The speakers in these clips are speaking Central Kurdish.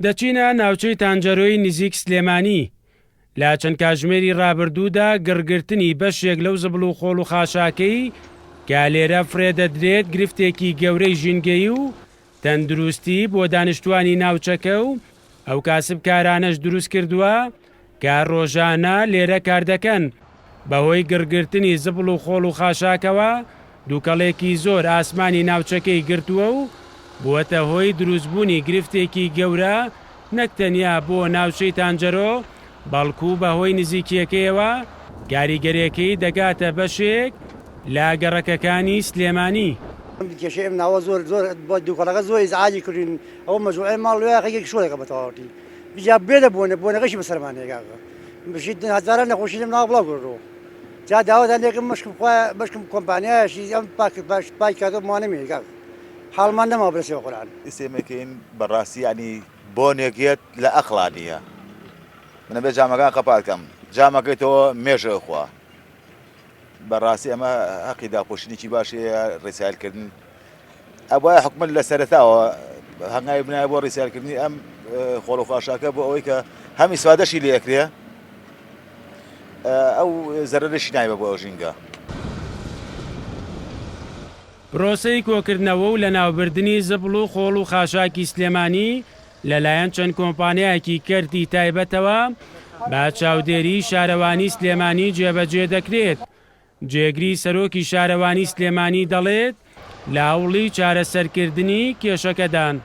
دەچینە ناوچەی تانجەرۆی نزیک سلێمانی. لا چەند کاتژمێری ڕابردوودا گڕگرتنی بەشێک لەو زبڵ و خۆڵ و خاشاکەی کە لێرە فرێدەدرێت گرفتێکی گەورەی ژینگەی و تەندروستی بۆ دانیشتوانی ناوچەکە و ئەو کاسبکارانەش دروست کردووە کە ڕۆژانە لێرە کار دەکەن. بەهۆی گڕگرتنی زبڵ و خۆڵ و خاشاکەوە دووکەڵێکی زۆر ئاسمانی ناوچەکەی گرتووە و بووەتە هۆی دروستبوونی گرفتێکی گەورە نەک تەنیا بۆ ناوچەی تانجەرۆ بەڵکو بەهۆی نزیکیەکەیەوە کاریگەریەکەی دەگاتە بەشێک لە گەڕەکەکانی سلێمانی. کێشەیەم ناوە زۆر بۆ دووکەڵەکە زۆر ئیزعاجی کردین ئەوە مەجموعەی ماڵ وێخێکی شۆێکە بەتەواوەتی بجا بێدە بۆنەکەشی بەسەرمانێکاکە بشیت هەزارە نەخۆشی لەم ناو بڵاو کردەوە جا داواتان لێکم مشکم کۆمپانیایشی ئەم پای کاتۆ موانەمێکاکە حاڵمان نەما بەسێوە قورآن ئیسێمەکەین بەڕاستی ینی بۆنێکیت لە ئەخڵانیە منە بێ جامەکان قەپاتکەم جامەکەیتەوە مێژە خوا بەڕاستی ئەمە حەقی داپۆشتنێکی باشەیە ڕێسایلکردن ئەوە حکومت لە سەرەتاوە هەنگاوی بنایە بۆ ڕێسایلکردنی ئەم خۆڵ و خاشاکە بۆ ئەوەی کە هەمی سوادەشی لێ ئەکرێ ئەو زەرەرشی نایبە بۆ ئەو ژینگە. پرۆسەی کۆکردنەوە و لە ناوبردننی زبڵ و خۆڵ و خاشاکی سلێمانی لەلایەن چەند کۆمپانیایەکی کەرتی تایبەتەوە با چاودێری شارەوانی سلێمانی جێبەجێ دەکرێت. جێگری سەرۆکی شارەوانی سلێمانی دەڵێت لە هەوڵی چارەسەرکردنی کێشەکەدان.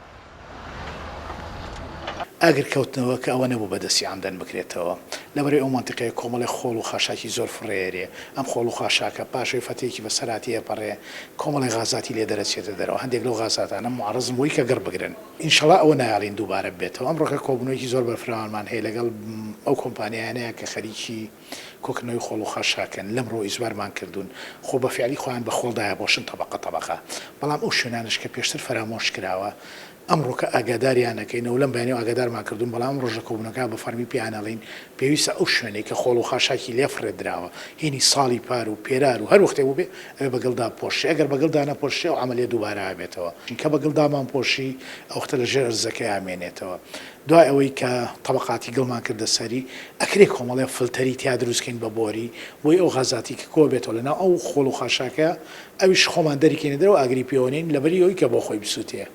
ئەگەر کەوتنەوە کە ئەوە نەبوو بەدەستی ئەمدەن بکرێتەوە لەبەرەوەی ئەو مەنتیقەیە کۆمەڵی خۆڵ و خاشاکی زۆر فڕێرێ ئەم خۆڵ و خاشاکە پاشەی فەتێکی بەسەراتی هەپەڕێ کۆمەڵی غازاتی لێ دەرەچێتە دەرەوە هەندێک لەو غازاتانە معڕزم بووی کە گەڕ بگرن ئینشەڵا ئەوە نایاڵین دووبارە بێتەوە ئەمڕۆکە کۆبوونەوەیکی زۆر بەرفراوانمان هەیە لەگەڵ ئەو کۆمپانیایانەیە کە خەریکی کۆکردنەوەی خۆڵ و خاشاکەن لەمڕۆ ئیزبارمان کردوون خۆ بە فعلی خۆیان بە خۆڵدایە بۆشن تەبەقە بەڵام ئەو شوێنانش کە پێشتر فەرامۆش کراوە ئەمڕۆکە ئاگاداریانەکەینەوە لەم بەیانەوە ئاگادارمان کردوون بەڵام ڕۆژە کۆبوونەکە بە فەرمی پیانەڵین پێویستە ئەو شوێنێک کە خۆڵ و خاشاکی لێ فرێدراوە هینی ساڵی پار و پێرار و هەر وەختێ بوو بێ ئەوێ بەگەڵدا پۆشی ئەگەر بەگەڵدا نەپۆشی و عەمەلیە دووبارە بێتەوە چونکە بەگەڵدامان پۆشی ئەو وەختە لەژێر ئەرزەکەی ئامێنێتەوە. دوای ئەوەی کە تەبەقاتی گڵمان کردە سەری ئەکرێ کۆمەڵێ فلتەری تیا دروستکەین بە بۆری بۆی ئەو غازاتی کە کۆ بێتەوە لەناو ئەو خۆڵ و خاشاکە ئەویش خۆمان دەریکەینە دەرەوە ئاگری پێوەنین لەبەری ئەوەی کە بۆ خۆی بسووتێ.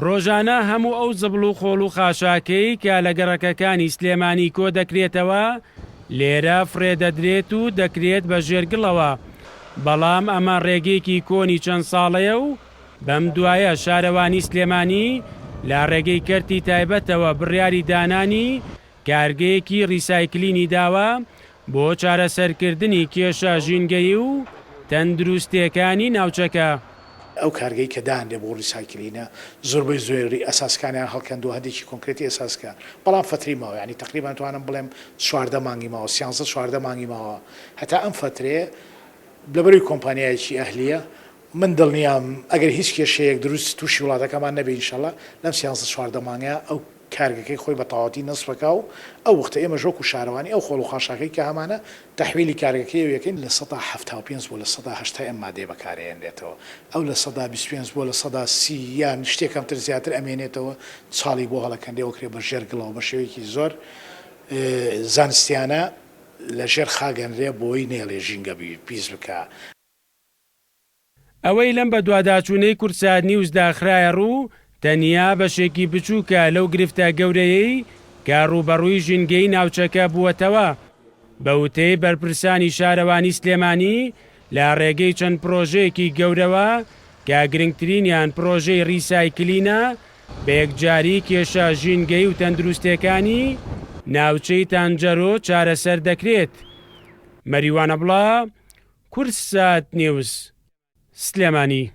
ڕۆژانە هەموو ئەو زبڵ و خۆڵ و خاشاکەی کە لە گەڕەکەکانی سلێمانی کۆ دەکرێتەوە لێرە فرێدەدرێت و دەکرێت بە ژێرگڵەوە بەڵام ئەمە ڕێگەیەکی کۆنی چەند ساڵەیە و بەم دوایە شارەوانی سلێمانی لە ڕێگەی کەرتی تایبەتەوە بڕیاری دانانی کارگەیەکی ڕیسایکلینی داوە بۆ چارەسەرکردنی کێشە ژینگەی و تەندروستیەکانی ناوچەکە. ئەو کارگەی کە داهێنێ بۆ ڕیسایکلینە زۆربەی زۆری ئەساسکانیان هەڵکەندووە هەندێکی کۆنکرێتی ئەساسکان بەڵام فتری ماوە ینی تقریبان توانم بڵێم 14 مانگی ماوە 14 مانگی ماوە هەتا ئەم فترێ لەبەروی کۆمپانیایەکی ئەهلیە من دڵنیام ئەگەر هیچ کێشەیەک دروست تووشی وڵاتەکەمان نەبێ ئینشەڵا لەم 14 مانگە ئەو کارگەکەی خۆی بە تەواوەتی نەسفەکە و ئەو وەختە ئێمە ژۆک و شارەوانی ئەو خۆڵ و خاشاکەی کە هەمانە تەحویلی کارگەکەی یەکەین لە 175 بۆ لە 180 ئەم مادێ بەکارهێنرێتەوە ئەو لە 125 بۆ لە 130 یان شتێکم تر زیاتر ئەمێنێتەوە چاڵی بۆ هەڵەکەندەوە کرێ بە ژێرگڵەوە بە شێوەیەکی زۆر زانستیانە لە ژێر خاگەنرێ بۆی نێڵێ ژینگە پیس بکە. ئەوەی لەم بە دوواداچوونەی کورسات نیوز داخرایە ڕوو تەنیا بەشێکی بچووکە لەو گرفتە گەورەیەی کە ڕوبەڕووی ژینگەی ناوچەکە بووەتەوە بە وتەی بەرپرسانی شارەوانی سلێمانی لە ڕێگەی چەند پرۆژەیەکی گەورەوە کە گرنگترینیان پرۆژەی ڕیسایکلینە بە یەکجاری کێشە ژینگەی و تەندروستیەکانی ناوچەی تانجەرۆ چارەسەر دەکرێت. مەریوانە بڵا، کورسات نیوز، سلێمانی.